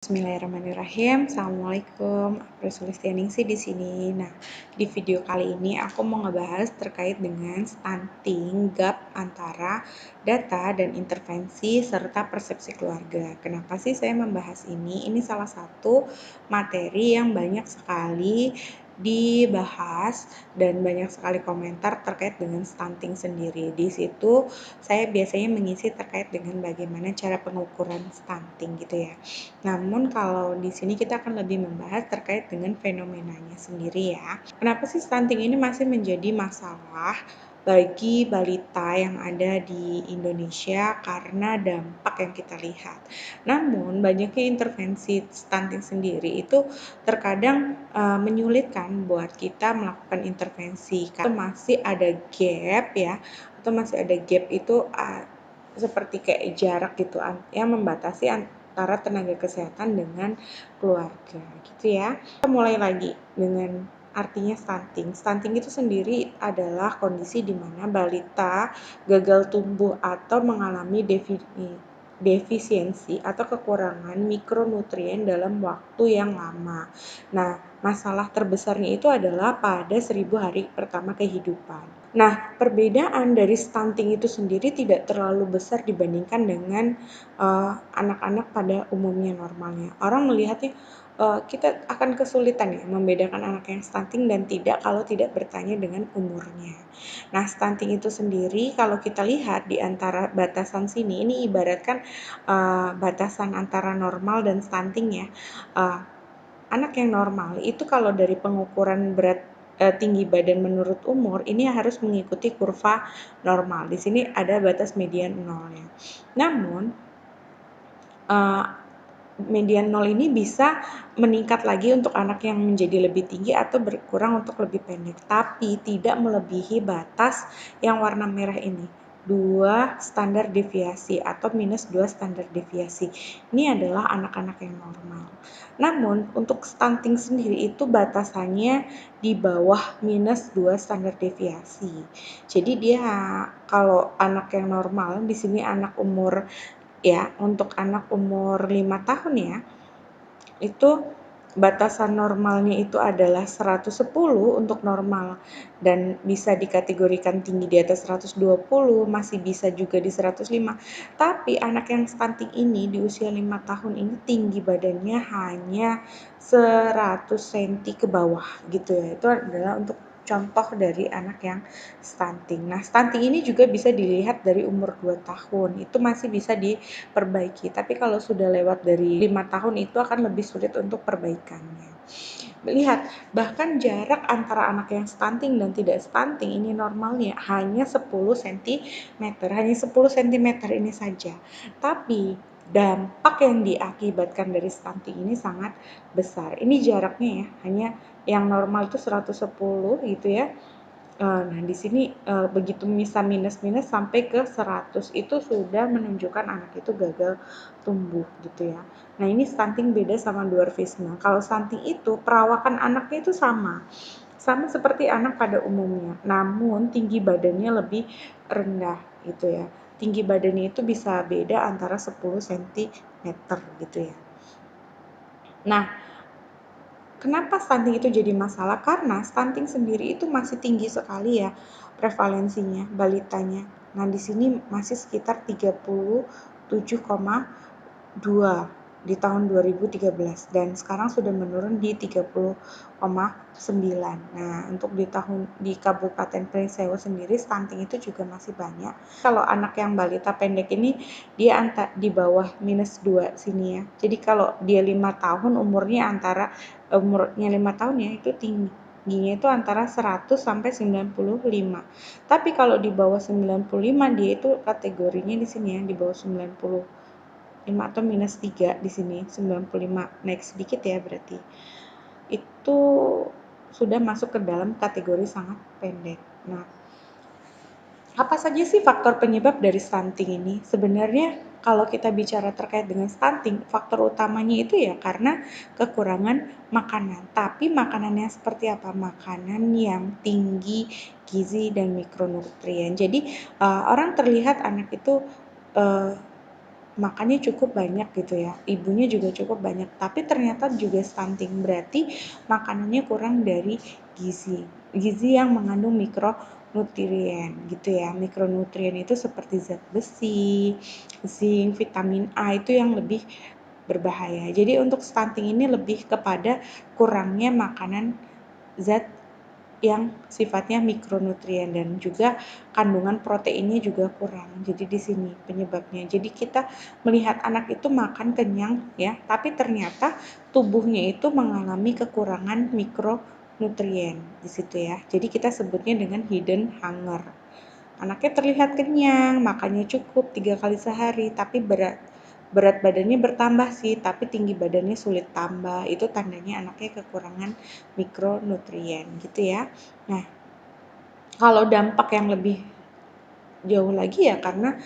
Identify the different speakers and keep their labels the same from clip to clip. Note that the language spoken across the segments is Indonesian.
Speaker 1: Bismillahirrahmanirrahim. Assalamualaikum. Aku Sulistianingsih di sini. Nah, di video kali ini aku mau ngebahas terkait dengan stunting, gap antara data dan intervensi serta persepsi keluarga. Kenapa sih saya membahas ini? Ini salah satu materi yang banyak sekali dibahas dan banyak sekali komentar terkait dengan stunting sendiri. Di situ saya biasanya mengisi terkait dengan bagaimana cara pengukuran stunting gitu ya. Namun kalau di sini kita akan lebih membahas terkait dengan fenomenanya sendiri ya. Kenapa sih stunting ini masih menjadi masalah bagi balita yang ada di Indonesia karena dampak yang kita lihat. Namun banyaknya intervensi stunting sendiri itu terkadang menyulitkan buat kita melakukan intervensi karena masih ada gap ya, atau masih ada gap itu seperti kayak jarak gitu yang membatasi antara tenaga kesehatan dengan keluarga gitu ya. Kita mulai lagi dengan artinya stunting. Stunting itu sendiri adalah kondisi di mana balita gagal tumbuh atau mengalami defisiensi atau kekurangan mikronutrien dalam waktu yang lama. Nah, masalah terbesarnya itu adalah pada 1000 hari pertama kehidupan. Nah, perbedaan dari stunting itu sendiri tidak terlalu besar dibandingkan dengan anak-anak pada umumnya normalnya. Orang melihatnya kita akan kesulitan ya membedakan anak yang stunting dan tidak kalau tidak bertanya dengan umurnya. Nah, stunting itu sendiri kalau kita lihat di antara batasan sini, ini ibaratkan batasan antara normal dan stunting ya. Anak yang normal itu kalau dari pengukuran berat tinggi badan menurut umur ini harus mengikuti kurva normal. Di sini ada batas median nolnya. Namun median 0 ini bisa meningkat lagi untuk anak yang menjadi lebih tinggi atau berkurang untuk lebih pendek, tapi tidak melebihi batas yang warna merah ini, 2 standar deviasi atau minus 2 standar deviasi. Ini adalah anak-anak yang normal. Namun untuk stunting sendiri itu batasannya di bawah minus 2 standar deviasi. Jadi dia kalau anak yang normal, di sini anak umur ya, untuk anak umur 5 tahun ya, itu batasan normalnya itu adalah 110 untuk normal dan bisa dikategorikan tinggi di atas 120, masih bisa juga di 105. Tapi anak yang stunting ini di usia 5 tahun ini tinggi badannya hanya 100 cm ke bawah gitu ya. Itu adalah untuk contoh dari anak yang stunting. Nah, stunting ini juga bisa dilihat dari umur 2 tahun, itu masih bisa diperbaiki. Tapi kalau sudah lewat dari 5 tahun itu akan lebih sulit untuk perbaikannya. Lihat, bahkan jarak antara anak yang stunting dan tidak stunting ini normalnya hanya 10 cm, hanya 10 cm ini saja. Tapi dampak yang diakibatkan dari stunting ini sangat besar. Ini jaraknya ya, hanya yang normal itu 110 gitu ya. Nah, di sini begitu bisa minus-minus sampai ke 100 itu sudah menunjukkan anak itu gagal tumbuh gitu ya. Nah, ini stunting beda sama dwarfisme. Kalau stunting itu perawakan anaknya itu sama seperti anak pada umumnya, namun tinggi badannya lebih rendah gitu ya. Tinggi badannya itu bisa beda antara 10 cm gitu ya. Nah, kenapa stunting itu jadi masalah? Karena stunting sendiri itu masih tinggi sekali ya prevalensinya, balitanya. Nah, di sini masih sekitar 37,2 di tahun 2013 dan sekarang sudah menurun di 30,9. Nah, untuk di Kabupaten Prinsewu sendiri stunting itu juga masih banyak. Kalau anak yang balita pendek ini dia di bawah minus 2 sini ya. Jadi kalau dia 5 tahun umurnya 5 tahun ya itu tingginya itu antara 100 sampai 95. Tapi kalau di bawah 95 dia itu kategorinya di sini ya, di bawah 95 atau minus 3 di sini, 95 naik sedikit ya berarti. Itu sudah masuk ke dalam kategori sangat pendek. Nah, apa saja sih faktor penyebab dari stunting ini? Sebenarnya kalau kita bicara terkait dengan stunting, faktor utamanya itu ya karena kekurangan makanan. Tapi makanannya seperti apa? Makanan yang tinggi gizi dan mikronutrien. Jadi orang terlihat anak itu makannya cukup banyak gitu ya, ibunya juga cukup banyak, tapi ternyata juga stunting, berarti makanannya kurang dari gizi yang mengandung mikronutrien gitu ya. Mikronutrien itu seperti zat besi, zinc, vitamin A itu yang lebih berbahaya. Jadi untuk stunting ini lebih kepada kurangnya makanan zat yang sifatnya mikronutrien dan juga kandungan proteinnya juga kurang. Jadi di sini penyebabnya. Jadi kita melihat anak itu makan kenyang ya, tapi ternyata tubuhnya itu mengalami kekurangan mikronutrien di situ ya. Jadi kita sebutnya dengan hidden hunger. Anaknya terlihat kenyang, makannya cukup 3 kali sehari, tapi berat badannya bertambah sih, tapi tinggi badannya sulit tambah. Itu tandanya anaknya kekurangan mikronutrien gitu ya. Nah, kalau dampak yang lebih jauh lagi ya karena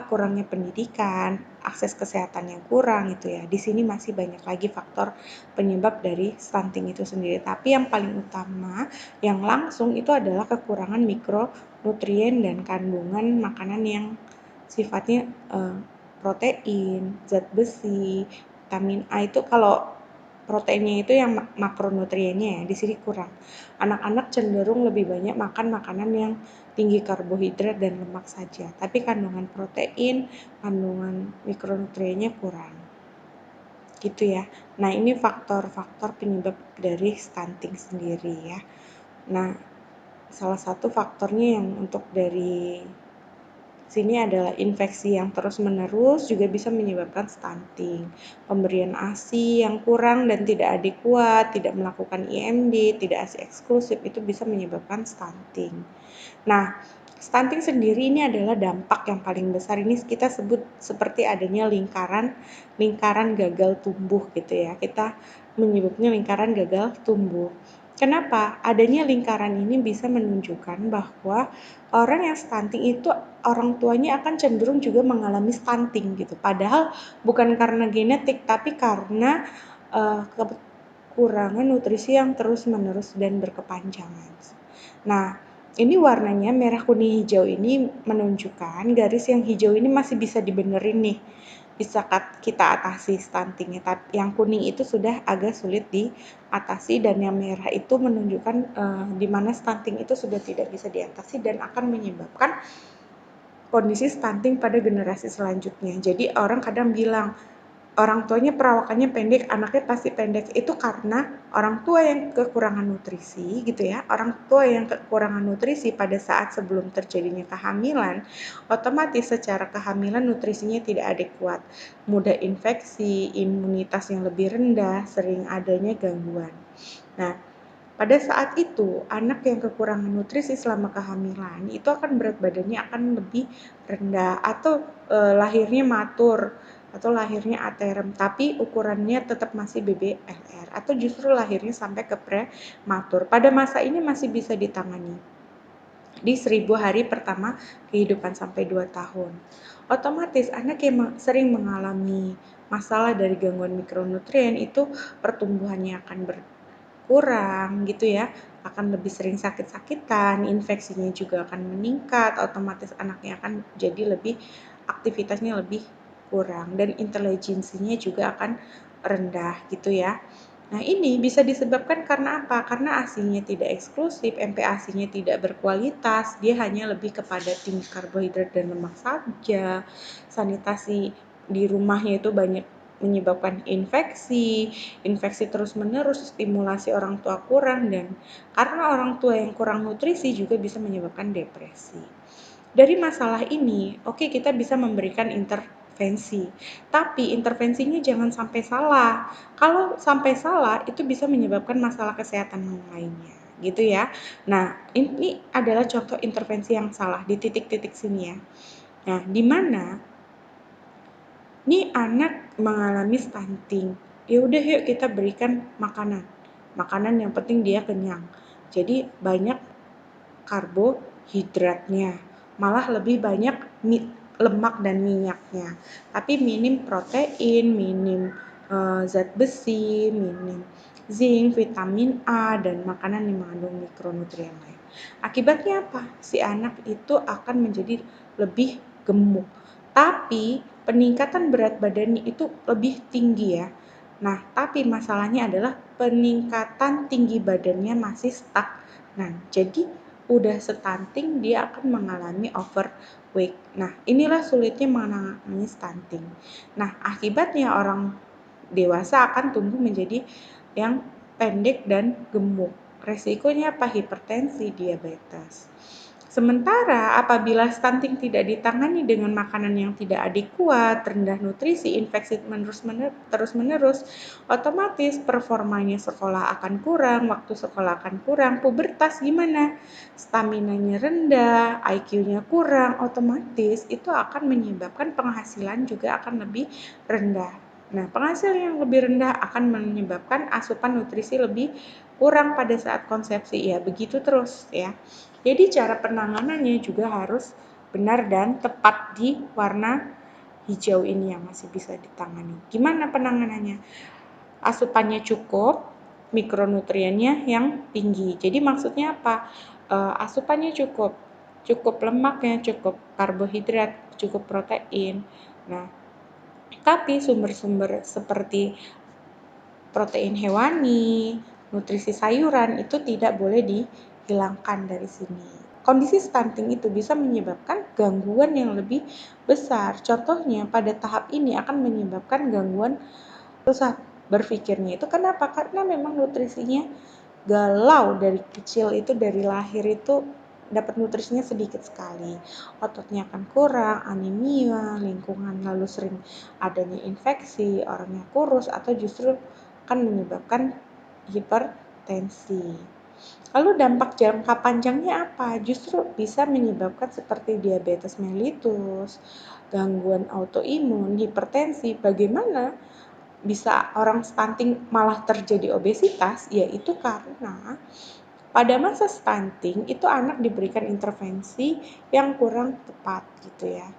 Speaker 1: kurangnya pendidikan, akses kesehatan yang kurang itu ya. Di sini masih banyak lagi faktor penyebab dari stunting itu sendiri. Tapi yang paling utama, yang langsung itu adalah kekurangan mikronutrien dan kandungan makanan yang sifatnya protein, zat besi, vitamin A itu kalau proteinnya itu yang makronutriennya ya, di sini kurang. Anak-anak cenderung lebih banyak makan makanan yang tinggi karbohidrat dan lemak saja, tapi kandungan protein, kandungan mikronutriennya kurang. Gitu ya. Nah, ini faktor-faktor penyebab dari stunting sendiri ya. Nah, salah satu faktornya yang untuk dari sini adalah infeksi yang terus-menerus juga bisa menyebabkan stunting. Pemberian ASI yang kurang dan tidak adekuat, tidak melakukan IMD, tidak ASI eksklusif itu bisa menyebabkan stunting. Nah, stunting sendiri ini adalah dampak yang paling besar. Ini kita sebut seperti adanya lingkaran gagal tumbuh gitu ya. Kita menyebutnya lingkaran gagal tumbuh. Kenapa? Adanya lingkaran ini bisa menunjukkan bahwa orang yang stunting itu orang tuanya akan cenderung juga mengalami stunting gitu. Padahal bukan karena genetik, tapi karena kekurangan nutrisi yang terus-menerus dan berkepanjangan. Nah, ini warnanya merah, kuning, hijau ini menunjukkan garis yang hijau ini masih bisa dibenerin nih. Bisa kita atasi stuntingnya. Tapi yang kuning itu sudah agak sulit diatasi dan yang merah itu menunjukkan di mana stunting itu sudah tidak bisa diatasi dan akan menyebabkan kondisi stunting pada generasi selanjutnya. Jadi orang kadang bilang, orang tuanya perawakannya pendek, anaknya pasti pendek. Itu karena orang tua yang kekurangan nutrisi gitu ya. Orang tua yang kekurangan nutrisi pada saat sebelum terjadinya kehamilan, otomatis secara kehamilan nutrisinya tidak adekuat. Mudah infeksi, imunitas yang lebih rendah, sering adanya gangguan. Nah, pada saat itu, anak yang kekurangan nutrisi selama kehamilan itu akan berat badannya akan lebih rendah atau lahirnya matur atau lahirnya aterem, tapi ukurannya tetap masih BBLR atau justru lahirnya sampai ke prematur. Pada masa ini masih bisa ditangani di 1000 hari pertama kehidupan sampai 2 tahun. Otomatis anak yang sering mengalami masalah dari gangguan mikronutrien itu pertumbuhannya akan kurang gitu ya, akan lebih sering sakit-sakitan, infeksinya juga akan meningkat, otomatis anaknya akan jadi aktivitasnya lebih kurang dan intelijensinya juga akan rendah gitu ya. Nah, ini bisa disebabkan karena apa? Karena ASI-nya tidak eksklusif, MPASI-nya tidak berkualitas, dia hanya lebih kepada tinggi karbohidrat dan lemak saja. Sanitasi di rumahnya itu banyak menyebabkan infeksi terus-menerus, stimulasi orang tua kurang, dan karena orang tua yang kurang nutrisi juga bisa menyebabkan depresi. Dari masalah ini, oke, kita bisa memberikan intervensi, tapi intervensinya jangan sampai salah. Kalau sampai salah, itu bisa menyebabkan masalah kesehatan yang lainnya, gitu ya. Nah, ini adalah contoh intervensi yang salah di titik-titik sini ya. Nah, di mana nih anak mengalami stunting, ya udah yuk kita berikan makanan yang penting dia kenyang. Jadi banyak karbohidratnya, malah lebih banyak lemak dan minyaknya, tapi minim protein, minim zat besi, minim zinc, vitamin A, dan makanan yang mengandung mikronutrien lain. Akibatnya apa? Si anak itu akan menjadi lebih gemuk, tapi peningkatan berat badannya itu lebih tinggi ya. Nah, tapi masalahnya adalah peningkatan tinggi badannya masih stuck. Nah, jadi udah stunting dia akan mengalami overweight. Nah, inilah sulitnya mengalami stunting. Nah, akibatnya orang dewasa akan tumbuh menjadi yang pendek dan gemuk. Resikonya apa? Hipertensi, diabetes. Sementara apabila stunting tidak ditangani dengan makanan yang tidak adekuat, rendah nutrisi, infeksi terus-menerus, otomatis performanya sekolah akan kurang, waktu sekolah akan kurang, pubertas gimana? Staminanya rendah, IQ-nya kurang, otomatis itu akan menyebabkan penghasilan juga akan lebih rendah. Nah, penghasilan yang lebih rendah akan menyebabkan asupan nutrisi lebih kurang pada saat konsepsi. Ya, begitu terus ya. Jadi cara penanganannya juga harus benar dan tepat di warna hijau ini yang masih bisa ditangani. Gimana penanganannya? Asupannya cukup, mikronutriennya yang tinggi. Jadi maksudnya apa? Asupannya cukup, cukup lemaknya, cukup karbohidrat, cukup protein. Nah, tapi sumber-sumber seperti protein hewani, nutrisi sayuran itu tidak boleh dihilangkan dari sini. Kondisi stunting itu bisa menyebabkan gangguan yang lebih besar. Contohnya pada tahap ini akan menyebabkan gangguan susah berpikirnya. Itu kenapa? Karena memang nutrisinya galau dari kecil itu, dari lahir itu dapat nutrisinya sedikit sekali. Ototnya akan kurang, anemia, lingkungan lalu sering adanya infeksi, orangnya kurus atau justru akan menyebabkan hipertensi. Lalu dampak jangka panjangnya apa? Justru bisa menyebabkan seperti diabetes mellitus, gangguan autoimun, hipertensi. Bagaimana bisa orang stunting malah terjadi obesitas? Yaitu karena pada masa stunting itu anak diberikan intervensi yang kurang tepat gitu ya.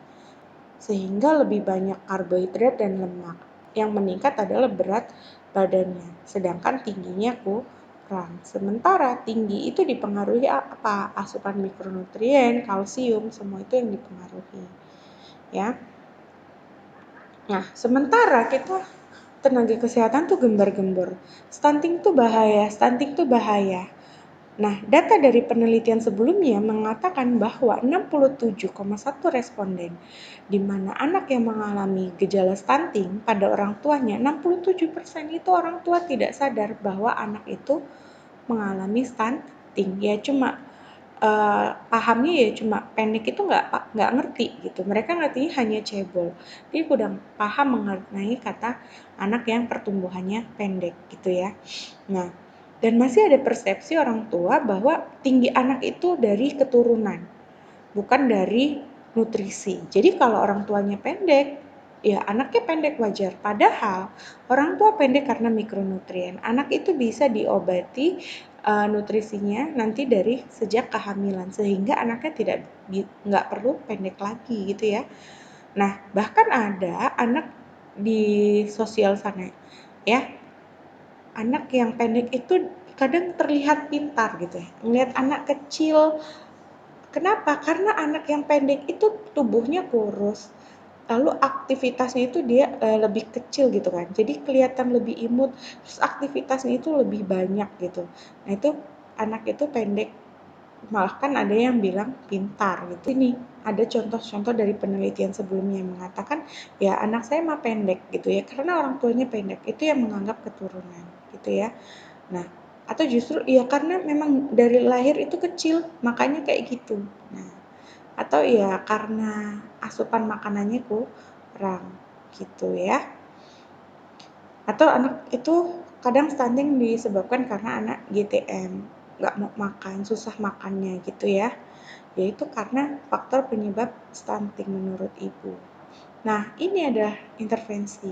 Speaker 1: Sehingga lebih banyak karbohidrat dan lemak. Yang meningkat adalah berat badannya, sedangkan tingginya kurang. Sementara tinggi itu dipengaruhi apa? Asupan mikronutrien, kalsium, semua itu yang dipengaruhi. Ya. Nah, sementara kita tenaga kesehatan tuh gembar-gembor. Stunting tuh bahaya, stunting tuh bahaya. Nah, data dari penelitian sebelumnya mengatakan bahwa 67,1 responden, di mana anak yang mengalami gejala stunting pada orang tuanya, 67% itu orang tua tidak sadar bahwa anak itu mengalami stunting. Ya cuma pahamnya ya cuma pendek itu nggak ngerti gitu. Mereka ngertinya hanya cebol. Dia kurang paham mengenai kata anak yang pertumbuhannya pendek gitu ya. Nah, dan masih ada persepsi orang tua bahwa tinggi anak itu dari keturunan, bukan dari nutrisi. Jadi kalau orang tuanya pendek, ya anaknya pendek wajar. Padahal orang tua pendek karena mikronutrien. Anak itu bisa diobati nutrisinya nanti dari sejak kehamilan sehingga anaknya nggak perlu pendek lagi gitu ya. Nah, bahkan ada anak di sosial sana ya, anak yang pendek itu kadang terlihat pintar gitu ya. Ngelihat anak kecil, kenapa? Karena anak yang pendek itu tubuhnya kurus, lalu aktivitasnya itu dia lebih kecil gitu kan. Jadi kelihatan lebih imut, terus aktivitasnya itu lebih banyak gitu. Nah, itu anak itu pendek, bahkan ada yang bilang pintar gitu. Ini ada contoh-contoh dari penelitian sebelumnya yang mengatakan ya anak saya mah pendek gitu ya karena orang tuanya pendek, itu yang menganggap keturunan gitu ya. Nah, atau justru ya karena memang dari lahir itu kecil makanya kayak gitu. Nah, atau ya karena asupan makanannya kurang gitu ya. Atau anak itu kadang stunting disebabkan karena anak GTM, nggak mau makan, susah makannya gitu ya. Yaitu karena faktor penyebab stunting menurut ibu. Nah, ini ada intervensi.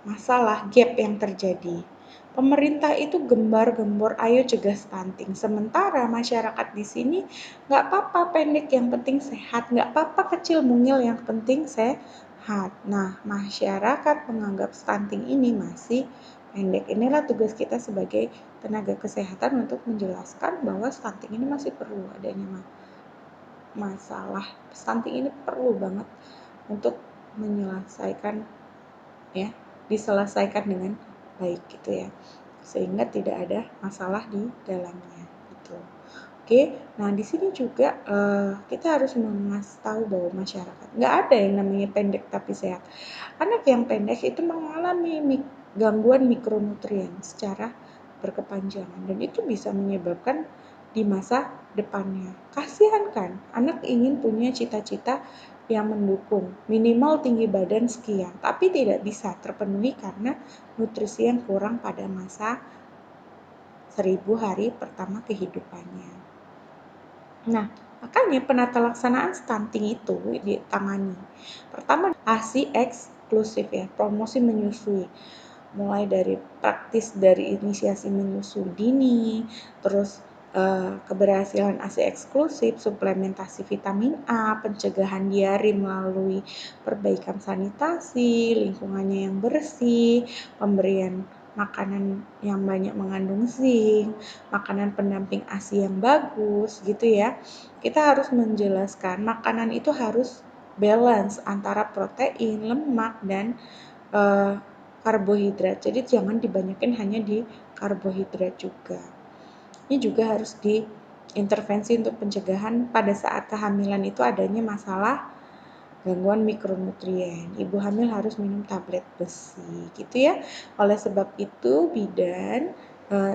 Speaker 1: Masalah gap yang terjadi. Pemerintah itu gembar-gembor ayo cegah stunting. Sementara masyarakat di sini nggak apa-apa pendek yang penting sehat, nggak apa-apa kecil mungil yang penting sehat. Nah, masyarakat menganggap stunting ini masih pendek. Inilah tugas kita sebagai tenaga kesehatan untuk menjelaskan bahwa stunting ini masih perlu adanya masalah. Stunting ini perlu banget untuk menyelesaikan ya, diselesaikan dengan baik gitu ya, sehingga tidak ada masalah di dalamnya gitu. Oke, nah di sini juga kita harus mengasih tahu bahwa masyarakat nggak ada yang namanya pendek tapi sehat. Anak yang pendek itu mengalami gangguan mikronutrien secara berkepanjangan dan itu bisa menyebabkan di masa depannya. Kasihan kan, anak ingin punya cita-cita yang mendukung, minimal tinggi badan sekian, tapi tidak bisa terpenuhi karena nutrisi yang kurang pada masa 1000 hari pertama kehidupannya. Nah, makanya penata laksanaan stunting itu ditangani. Pertama, ASI eksklusif ya, promosi menyusui. Mulai dari praktis dari inisiasi menyusui dini, terus keberhasilan ASI eksklusif, suplementasi vitamin A, pencegahan diare melalui perbaikan sanitasi, lingkungannya yang bersih, pemberian makanan yang banyak mengandung zinc, makanan pendamping ASI yang bagus gitu ya. Kita harus menjelaskan makanan itu harus balance antara protein, lemak, dan karbohidrat. Jadi jangan dibanyakin hanya di karbohidrat juga. Ini juga harus diintervensi untuk pencegahan pada saat kehamilan itu adanya masalah gangguan mikronutrien. Ibu hamil harus minum tablet besi gitu ya. Oleh sebab itu bidan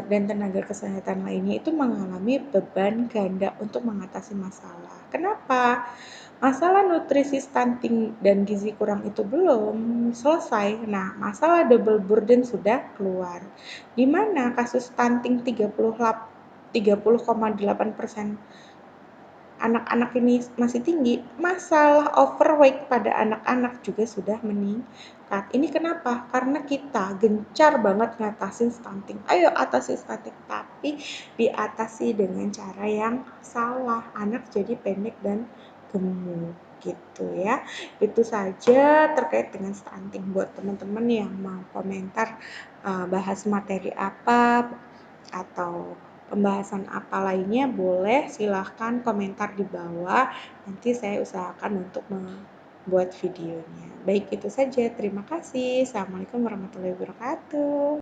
Speaker 1: dan tenaga kesehatan lainnya itu mengalami beban ganda untuk mengatasi masalah. Kenapa? Masalah nutrisi stunting dan gizi kurang itu belum selesai. Nah, masalah double burden sudah keluar. Di mana kasus stunting 30,8% anak-anak ini masih tinggi, masalah overweight pada anak-anak juga sudah meningkat. Ini kenapa? Karena kita gencar banget ngatasin stunting. Ayo atasi stunting, tapi diatasi dengan cara yang salah. Anak jadi pendek dan gemuk gitu ya. Itu saja terkait dengan stunting. Buat teman-teman yang mau komentar bahas materi apa atau pembahasan apa lainnya, boleh silahkan komentar di bawah. Nanti saya usahakan untuk membuat videonya. Baik, itu saja. Terima kasih. Assalamualaikum warahmatullahi wabarakatuh.